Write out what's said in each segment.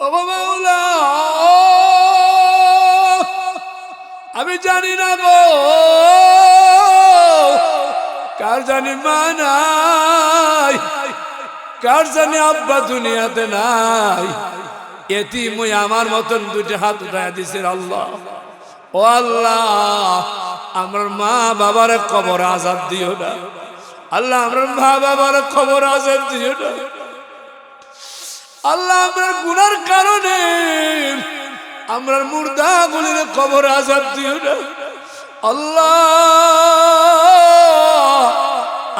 ওগো মাওলা আমি জানি না গো কার জানি মা নাই, কার জানি আব্বা দুনিয়াতে নাই, এতিম ওই আমার মতন দুটি হাত উঠায় দিছে আল্লাহ। ও আল্লাহ আমার মা বাবার কবর আযাব দিও না আল্লাহ, আমার মা বাবার কবর আযাব দিও না আল্লাহ। আমার গুনার কারণে আমার মুর্দা গুলির কবর আযাব দিও না আল্লাহ।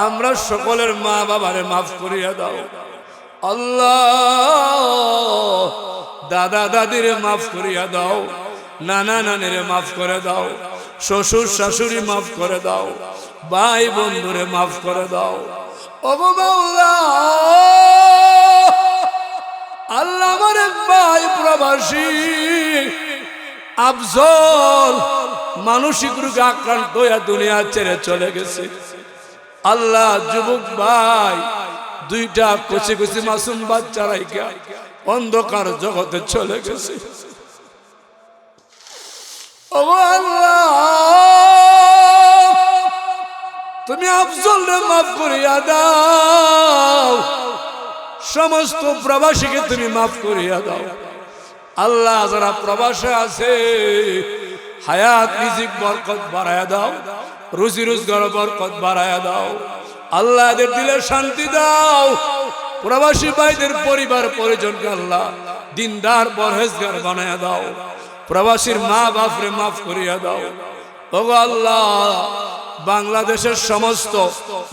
আমরা সকলের মা বাবারে মাফ করিয়া দাও আল্লাহ। দাদা দাদিরে মাফ করিয়া দাও, নানা নানিরে মাফ করে দাও, শ্বশুর শাশুড়ি মাফ করে দাও, ভাই বন্ধুরে মাফ করে দাও। ওগো মাওলা আল্লাহ আমার ভাই প্রবাসী আফজল মানসিক রোগে আক্রান্ত হয়ে দুনিয়া ছেড়ে চলে গেছে আল্লাহ। যুবক ভাই দুইটা কচি কচি মাসুম বাচ্চা রাইখা অন্ধকার জগতে চলে গেছে। ওগো আল্লাহ তুমি আফজলরে মাফ করিয়া দাও, সমস্ত প্রবাসীকে তুমি মাফ করিয়া দাও আল্লাহ। যারা প্রবাসে আছে হায়াত রিজিক বরকত বাড়ায়া দাও, রুজি রোজগার বরকত বাড়ায়া দাও আল্লাহ। এদের দিলে শান্তি দাও, প্রবাসী ভাইদের পরিবার পরিজনকে আল্লাহ দিনদার পরহেজগার বানায়া দাও, প্রবাসীর মা বাপরে মাফ করিয়া দাও। ওগো আল্লাহ বাংলাদেশের সমস্ত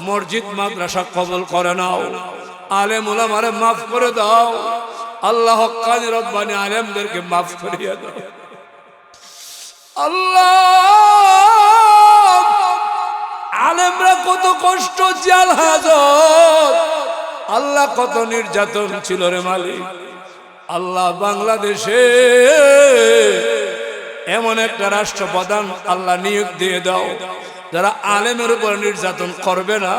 মসজিদ মাদ্রাসা কবুল করে নাও, আলেম উলামারে মাফ করে দাও আল্লাহ। হক্কানি রব্বানি আলেমদেরকে মাফ করিয়া দাও আল্লাহ। আলেমরা কত কষ্ট জাল হাজত আল্লাহ, কত নির্যাতন ছিল রে মালিক আল্লাহ। বাংলাদেশে এমন একটা রাষ্ট্রপ্রধান আল্লাহ নিয়োগ দিয়ে দাও যারা আলেমের উপর নির্যাতন করবে না,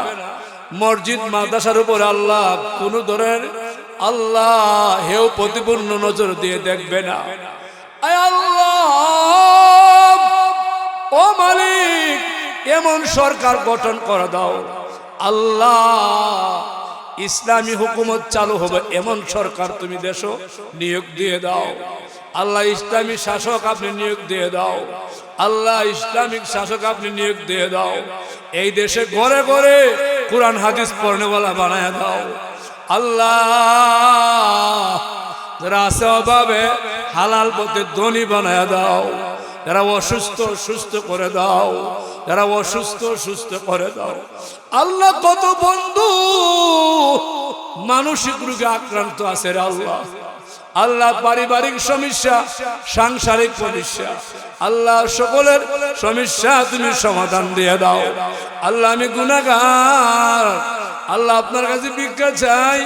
মসজিদ মাদ্রাসার উপর আল্লাহ কোন ধরনের আল্লাহ হেও প্রতিপূর্ণ নজর দিয়ে দেখবে না। আয় আল্লাহ ও মালিক এমন সরকার গঠন করে দাও আল্লাহ। ইসলামী হুকুমত চালু হবে এমন সরকার তুমি দেশ নিয়োগ দিয়ে দাও আল্লাহ। ইসলামী শাসক আপনি নিয়োগ দিয়ে দাও আল্লাহ, ইসলামিক শাসক আপনি নিয়োগ দিয়ে দাও। এই দেশে ঘরে ঘরে কোরআন হাদিস পড়নেওয়ালা বানায় দাও আল্লাহ। যারা আছে অভাবে হালাল পথে ধনী বানায় দাও, যারা অসুস্থ সুস্থ করে দাও, যারা অসুস্থ সুস্থ করে দাও আল্লাহ। কত বন্ধু মানসিক রোগে আক্রান্ত আছে রে আল্লাহ আল্লাহ। পারিবারিক সমস্যা, সাংসারিক সমস্যা আল্লাহ, সকলের সমস্যা তুমি সমাধান দিয়ে দাও আল্লাহ। আমি গুনাহগার আল্লাহ, আপনার কাছে ভিক্ষা চাই।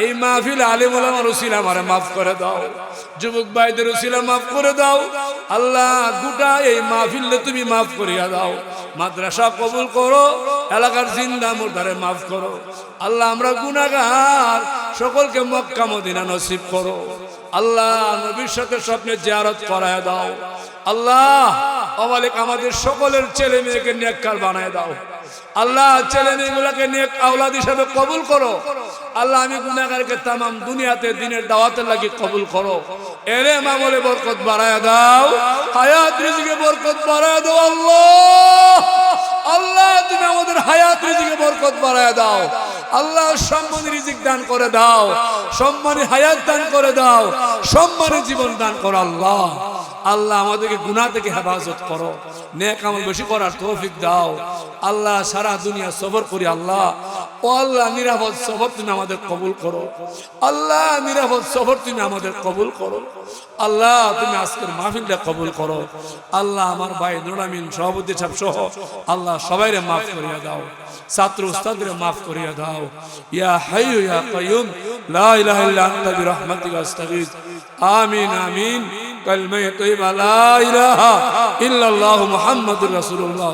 এই মাহফিল আলেম ওলামার উসিলা আমারে মাফ করে দাও, যুবক ভাইদের উসিলা মাফ করে দাও আল্লাহ। গোটা এই মাহফিলে তুমি মাফ করিয়া দাও, মাদ্রাসা কবুল করো, এলাকার জিন্দা মুর্দারে মাফ করো আল্লাহ। আমরা গুনাহগার, সকলকে মক্কা মদিনা নসিব করো আল্লাহ। নবীর সাথে স্বপ্নে জিয়ারত করায় দাও আল্লাহ। মালিক আমাদের সকলের ছেলে মেয়েকে নেককার বানায় দাও আল্লাহ। ছেলে মেয়েগুলোকে নেক আওলাদ হিসাবে কবুল করো আল্লাহ। আমি গুনাহগারকে তামাম দুনিয়াতে দিনের দাওয়াতের লাগি কবুল করো। এরে আমলে বরকত বাড়ায় দাও, হায়াত রিজিকে বরকত বাড়ায় দাও আল্লাহ। আল্লাহ তুমি আমাদের হায়াত রিজিকে বরকত বাড়ায় দাও আল্লাহ। সম্মানী রিজিক দান করে দাও, সম্মানী হায়াত দান করে দাও, সম্মানী জীবন দান করো আল্লাহ। আল্লাহ আমাদেরকে গুনাহ থেকে হেফাজত করো, নেক আমল বেশি করার তৌফিক দাও আল্লাহ। সারা দুনিয়া সফর করি আল্লাহ। ও আল্লাহ নিরাপদ সফর তুমি আমাদের কবুল করো আল্লাহ। নিরাপদ সফর তুমি আমাদের কবুল করো আল্লাহ। তুমি আজকের মাহফিলটা কবুল করো আল্লাহ। আমার ভাই নুরুল আমিন সভাপতি সাহেব সহ আল্লাহ সবাইরে মাফ করিয়া দাও, ছাত্র উস্তাদরে মাফ করিয়া দাও। ইয়া হাইয়ু ইয়া কাইয়ুম লা ইলাহা ইল্লা আনতা বিরহমাতিকা আস্তাগীথ। আমিন আমিন। কালিমা তয়্যিবা লা ইলাহা ইল্লাল্লাহু মুহাম্মাদুর রাসূলুল্লাহ।